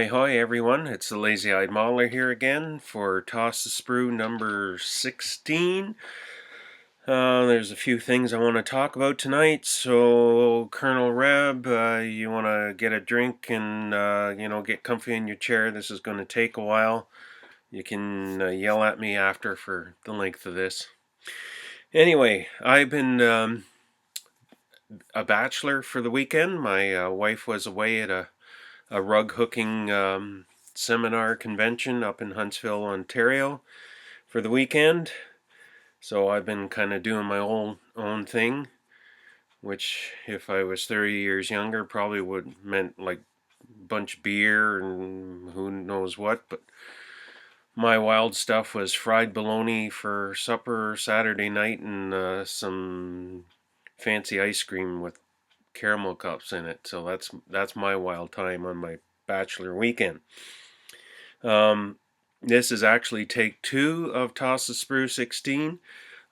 Hi everyone, it's the Lazy-Eyed Modeler here again for Toss the Sprue number 16. There's a few things I want to talk about tonight, so Colonel Reb, you want to get a drink and get comfy in your chair. This is going to take a while. You can yell at me after for the length of this. Anyway, I've been a bachelor for the weekend. My wife was away at a rug hooking seminar convention up in Huntsville, Ontario for the weekend. So I've been kind of doing my own thing, which if I was 30 years younger probably would meant like a bunch of beer and who knows what, but my wild stuff was fried bologna for supper Saturday night and some fancy ice cream with caramel cups in it. So that's my wild time on my bachelor weekend. This is actually take 2 of Toss the Sprue 16.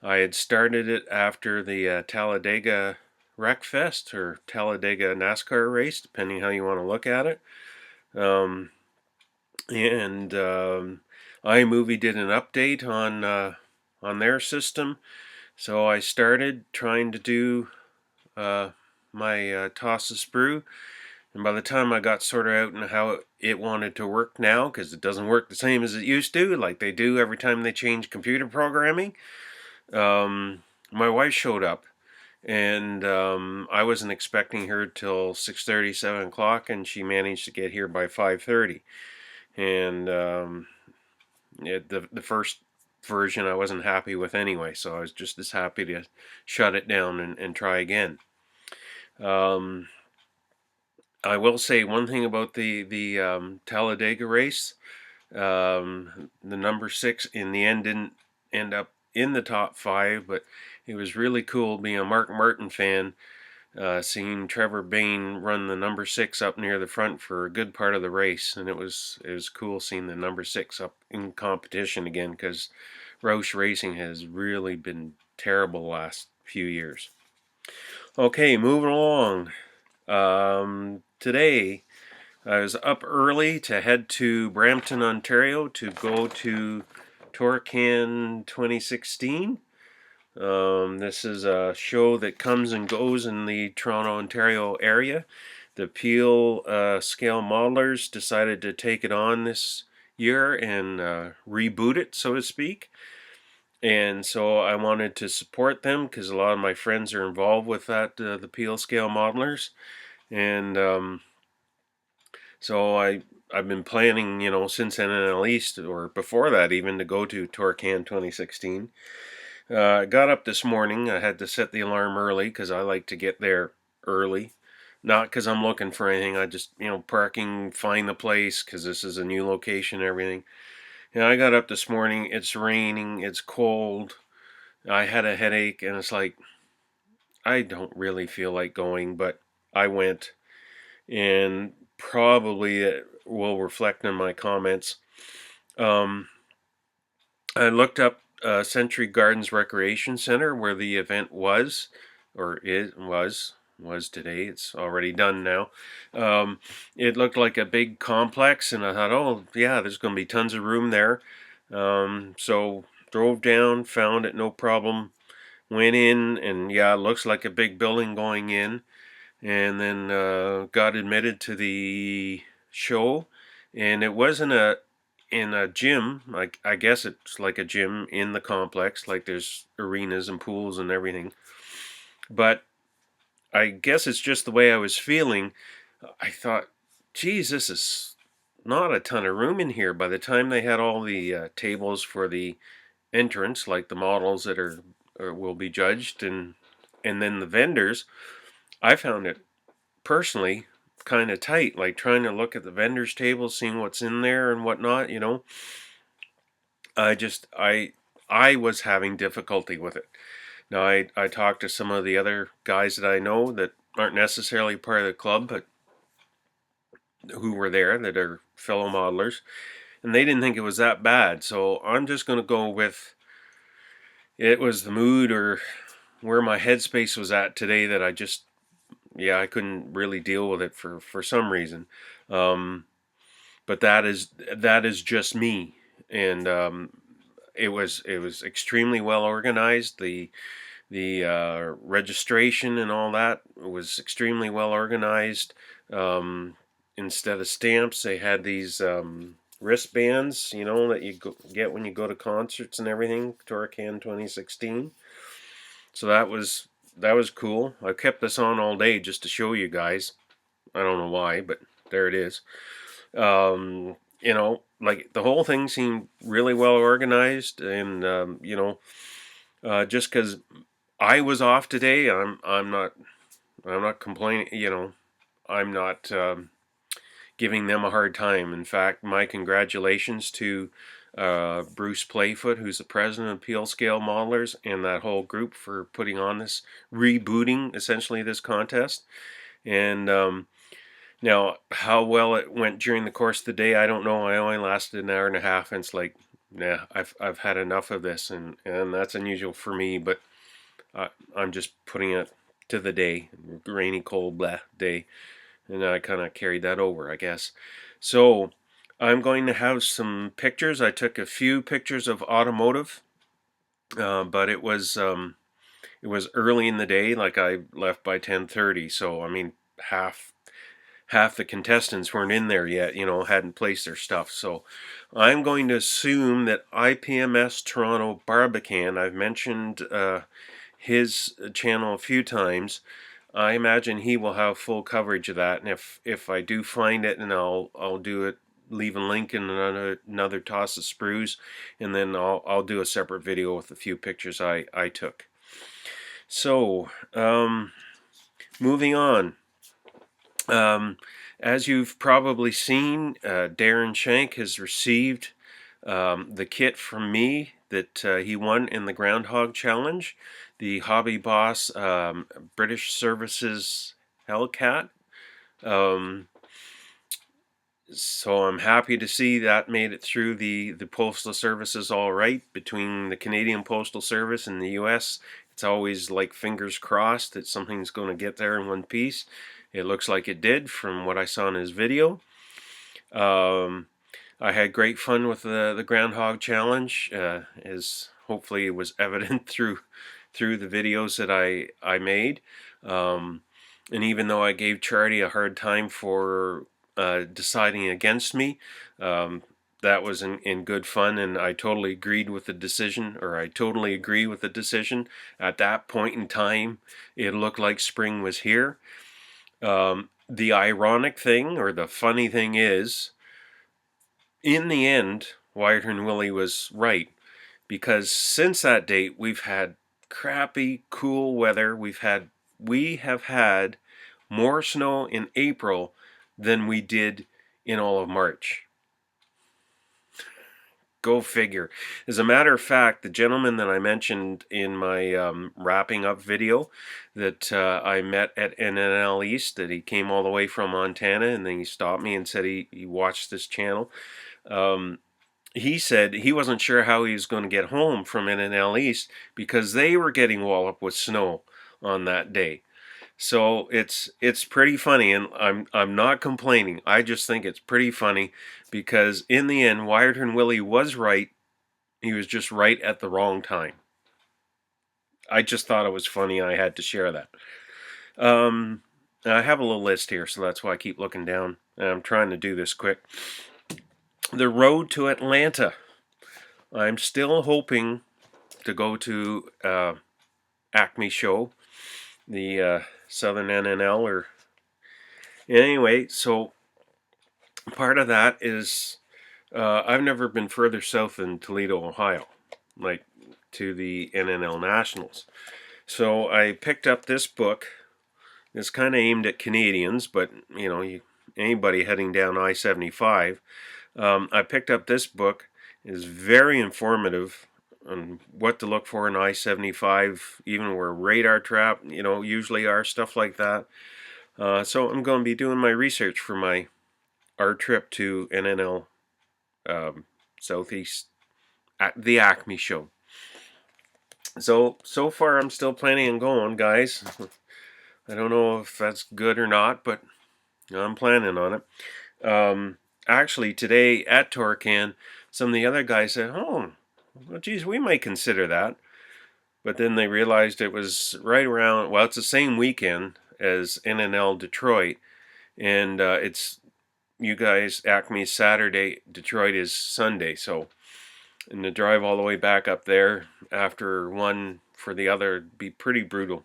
I had started it after the Talladega Wreck Fest or Talladega NASCAR race, depending how you want to look at it. iMovie did an update on their system, so I started trying to do my Toss the Sprue. And by the time I got sorted out and how it wanted to work now, because it doesn't work the same as it used to, like they do every time they change computer programming, my wife showed up. And I wasn't expecting her till 6:30, 7 o'clock, and she managed to get here by 5:30. And the first version I wasn't happy with anyway, so I was just as happy to shut it down and try again. I will say one thing about the Talladega race. The number 6 in the end didn't end up in the top 5, but it was really cool being a Mark Martin fan, seeing Trevor Bayne run the number 6 up near the front for a good part of the race, and it was cool seeing the number 6 up in competition again, because Roush Racing has really been terrible the last few years. Okay, moving along. Today I was up early to head to Brampton, Ontario to go to Torcan 2016. This is a show that comes and goes in the Toronto, Ontario area. The Peel Scale Modelers decided to take it on this year and reboot it, so to speak. And so I wanted to support them because a lot of my friends are involved with that, the Peel Scale Modelers. And so I've been planning, since NNL East, or before that even, to go to Torcan 2016. I got up this morning. I had to set the alarm early because I like to get there early. Not because I'm looking for anything. I just, parking, find the place because this is a new location and everything. And I got up this morning. It's raining. It's cold. I had a headache, and it's like, I don't really feel like going, but I went. And probably it will reflect in my comments. I looked up Century Gardens Recreation Center where the event was, or it was today. It's already done now. It looked like a big complex, and I thought, oh yeah, there's going to be tons of room there. So drove down, found it, no problem. Went in, and yeah, it looks like a big building going in. And then got admitted to the show, and it wasn't in a gym. Like, I guess it's like a gym in the complex, like there's arenas and pools and everything. But I guess it's just the way I was feeling. I thought, geez, this is not a ton of room in here. By the time they had all the tables for the entrance, like the models that are will be judged, and then the vendors, I found it personally kind of tight, like trying to look at the vendors table, seeing what's in there and whatnot. I was having difficulty with it. Now I talked to some of the other guys that I know that aren't necessarily part of the club, but who were there, that are fellow modelers, and they didn't think it was that bad. So I'm just going to go with it was the mood or where my headspace was at today, that I couldn't really deal with it for some reason. but that is just me. And it was extremely well organized. The registration and all that was extremely well organized. Instead of stamps, they had these wristbands, that you get when you go to concerts and everything. Torcan 2016. So that was cool. I kept this on all day just to show you guys. I don't know why, but there it is. Like the whole thing seemed really well organized, and just because I was off today, I'm not complaining. I'm not giving them a hard time. In fact, my congratulations to Bruce Playfoot, who's the president of Peel Scale Modelers, and that whole group for putting on this, rebooting essentially this contest. And now, how well it went during the course of the day, I don't know. I only lasted an hour and a half, and it's like, nah, I've had enough of this, and that's unusual for me. But I'm just putting it to the day, rainy, cold, blah day, and I kind of carried that over, I guess. So I'm going to have some pictures. I took a few pictures of automotive, but it was early in the day. Like I left by 10:30, so I mean half the contestants weren't in there yet, hadn't placed their stuff. So I'm going to assume that IPMS Toronto Barbican, I've mentioned his channel a few times. I imagine he will have full coverage of that, and if I do find it, and I'll do it, leave a link in another toss of sprues, and then I'll do a separate video with a few pictures I took. So moving on. As you've probably seen, Darren Shank has received the kit from me that he won in the Groundhog Challenge, the Hobby Boss British Services Hellcat. So I'm happy to see that made it through the postal services all right. Between the Canadian Postal Service and the U.S., it's always like fingers crossed that something's going to get there in one piece. It looks like it did from what I saw in his video. I had great fun with the Groundhog Challenge, as hopefully it was evident through the videos that I made. And even though I gave Charlie a hard time for deciding against me, that was in good fun, and I totally agreed with the decision, or I totally agree with the decision. At that point in time, it looked like spring was here. The ironic thing, or the funny thing is, in the end, Wiarton Willie was right, because since that date, we've had crappy, cool weather. We have had more snow in April than we did in all of March. Go figure. As a matter of fact, the gentleman that I mentioned in my wrapping up video that I met at NNL East, that he came all the way from Montana, and then he stopped me and said he watched this channel. He said he wasn't sure how he was going to get home from NNL East because they were getting walloped with snow on that day. So it's pretty funny, and I'm not complaining. I just think it's pretty funny because in the end, Wiarton Willie was right. He was just right at the wrong time. I just thought it was funny. I had to share that. I have a little list here, so that's why I keep looking down. I'm trying to do this quick. The road to Atlanta. I'm still hoping to go to Acme Show, the Southern NNL, or anyway. So part of that is I've never been further south than Toledo, Ohio, like to the NNL Nationals. So I picked up this book. It's kind of aimed at Canadians, but anybody heading down I-75. I picked up this book. It's very informative on what to look for in I-75, even where radar trap, usually are, stuff like that. So I'm going to be doing my research for our trip to NNL Southeast at the Acme Show. So far I'm still planning on going, guys. I don't know if that's good or not, but I'm planning on it. actually today at Torcan, some of the other guys said, "Oh, well, geez, we might consider that." But then they realized it was right around, well, it's the same weekend as NNL Detroit, and it's you guys Acme Saturday, Detroit is Sunday, so and the drive all the way back up there after one for the other would be pretty brutal.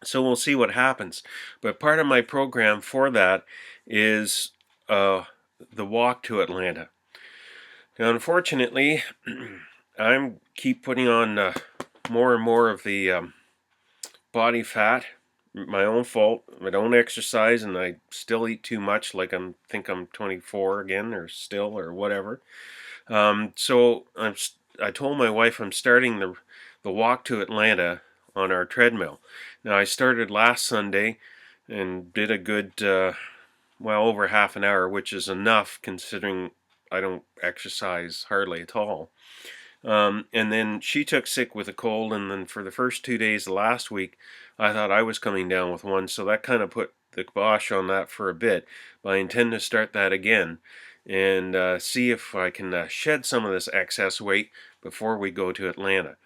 So we'll see what happens. But part of my program for that is the walk to Atlanta. Now, unfortunately, I keep putting on more and more of the body fat. My own fault. I don't exercise and I still eat too much, like think I'm 24 again, or still, or whatever. So I told my wife I'm starting the walk to Atlanta on our treadmill. Now I started last Sunday and did a good, well, over half an hour, which is enough considering I don't exercise hardly at all. And then she took sick with a cold, and then for the first 2 days of last week, I thought I was coming down with one, so that kind of put the kibosh on that for a bit. But I intend to start that again and see if I can shed some of this excess weight before we go to Atlanta.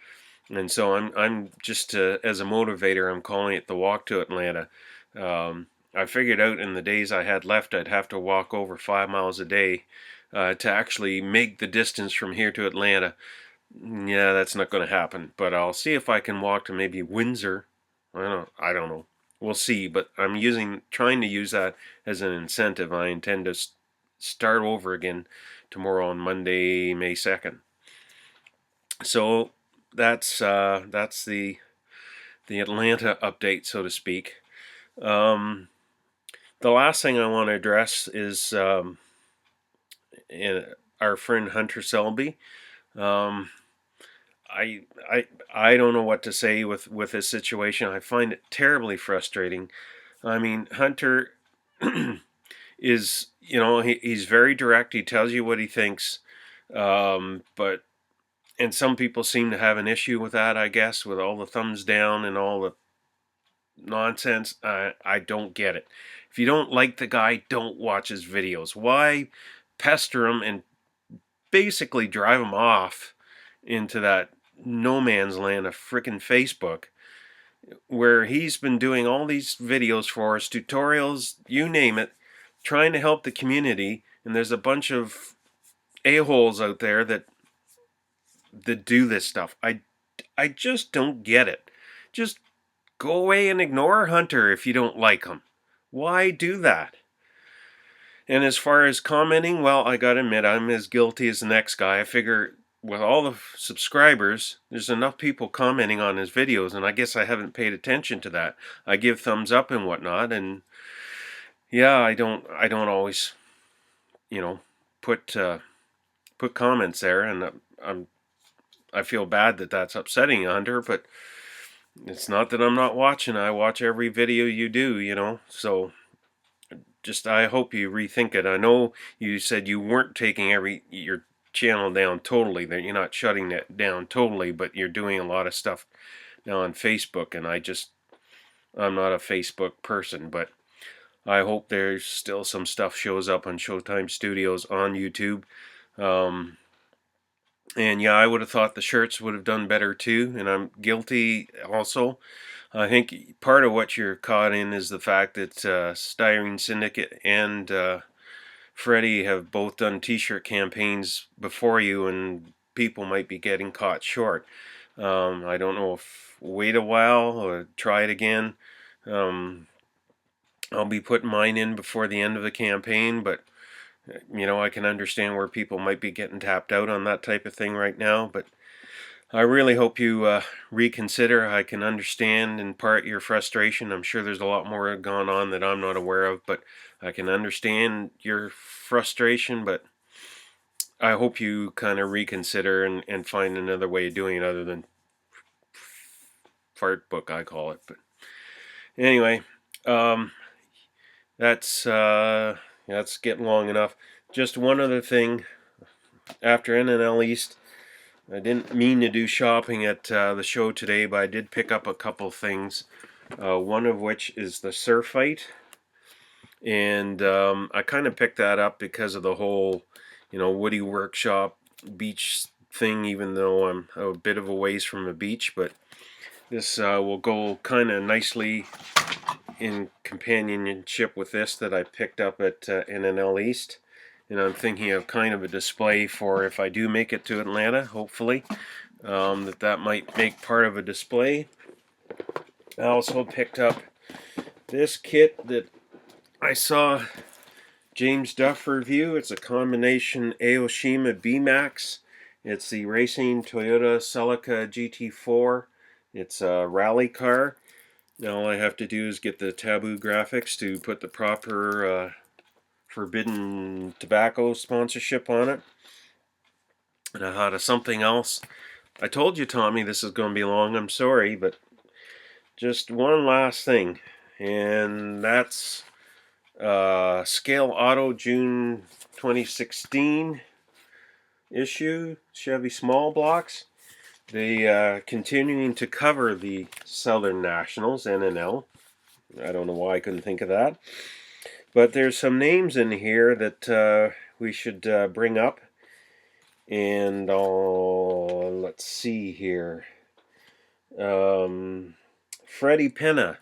And so I'm just as a motivator, I'm calling it the walk to Atlanta. I figured out in the days I had left, I'd have to walk over 5 miles a day to actually make the distance from here to Atlanta. Yeah, that's not going to happen, but I'll see if I can walk to maybe Windsor. I don't know. We'll see, but I'm trying to use that as an incentive. I intend to start over again tomorrow on Monday, May 2nd. So that's the Atlanta update, so to speak. The last thing I want to address is our friend Hunter Selby. I don't know what to say with this situation. I find it terribly frustrating. I mean, Hunter is, he's very direct. He tells you what he thinks, but and some people seem to have an issue with that, I guess, with all the thumbs down and all the nonsense. I don't get it. If you don't like the guy, don't watch his videos. Why pester him and basically drive him off into that no man's land of frickin' Facebook, where he's been doing all these videos for us, tutorials, you name it, trying to help the community, and there's a bunch of a-holes out there that do this stuff. I just don't get it. Just go away and ignore Hunter if you don't like him. Why do that? And as far as commenting, well, I gotta admit, I'm as guilty as the next guy. I figure with all the subscribers, there's enough people commenting on his videos, and I guess I haven't paid attention to that. I give thumbs up and whatnot, and yeah, I don't always, put comments there, and I feel bad that that's upsetting Hunter, but it's not that I'm not watching. I watch every video you do, so just I hope you rethink it. I know you said you weren't taking your channel down totally, that you're not shutting it down totally, but you're doing a lot of stuff now on Facebook, and I'm not a Facebook person, but I hope there's still some stuff shows up on Showtime Studios on YouTube. And yeah, I would have thought the shirts would have done better too, and I'm guilty also. I think part of what you're caught in is the fact that Styrene Syndicate and Freddie have both done t-shirt campaigns before you, and people might be getting caught short. I don't know if wait a while or try it again. I'll be putting mine in before the end of the campaign, but I can understand where people might be getting tapped out on that type of thing right now, but I really hope you reconsider. I can understand in part your frustration. I'm sure there's a lot more going on that I'm not aware of, but I can understand your frustration, but I hope you kind of reconsider and find another way of doing it other than fart book, I call it. But anyway, that's getting long enough. Just one other thing. After NNL East, I didn't mean to do shopping at the show today, but I did pick up a couple things. One of which is the Surf Fight, And I kind of picked that up because of the whole, Woody Workshop beach thing, even though I'm a bit of a ways from a beach. But this will go kind of nicely in companionship with this that I picked up at NNL East. And I'm thinking of kind of a display for if I do make it to Atlanta, hopefully, that might make part of a display. I also picked up this kit that I saw James Duff review. It's a combination Aoshima B-Max. It's the racing Toyota Celica GT4. It's a rally car. Now all I have to do is get the Taboo graphics to put the proper Forbidden Tobacco sponsorship on it. And I thought of something else. I told you, Tommy, this is going to be long. I'm sorry, but just one last thing. And that's Scale Auto June 2016 issue, Chevy Small Blocks. They continuing to cover the Southern Nationals, NNL. I don't know why I couldn't think of that. But there's some names in here that we should bring up. And let's see here. Freddie Pena.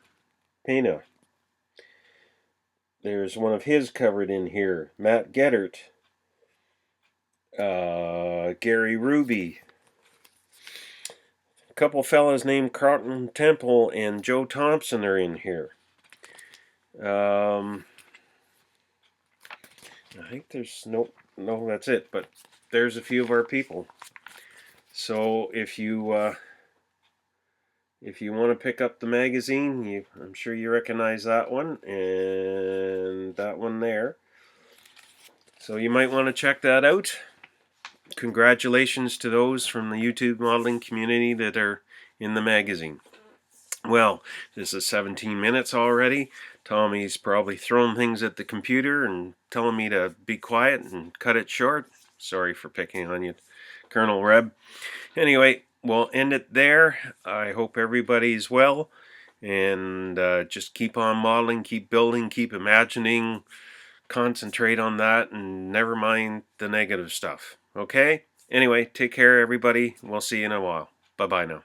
There's one of his covered in here. Matt Geddert. Gary Ruby. A couple fellas named Carlton Temple and Joe Thompson are in here. I think there's no, that's it. But there's a few of our people. So if you want to pick up the magazine, I'm sure you recognize that one and that one there. So you might want to check that out. Congratulations to those from the YouTube modeling community that are in the magazine. Well, this is 17 minutes already. Tommy's probably throwing things at the computer and telling me to be quiet and cut it short. Sorry for picking on you, Colonel Reb. Anyway, we'll end it there. I hope everybody's well. And just keep on modeling, keep building, keep imagining. Concentrate on that and never mind the negative stuff. Okay? Anyway, take care, everybody. We'll see you in a while. Bye-bye now.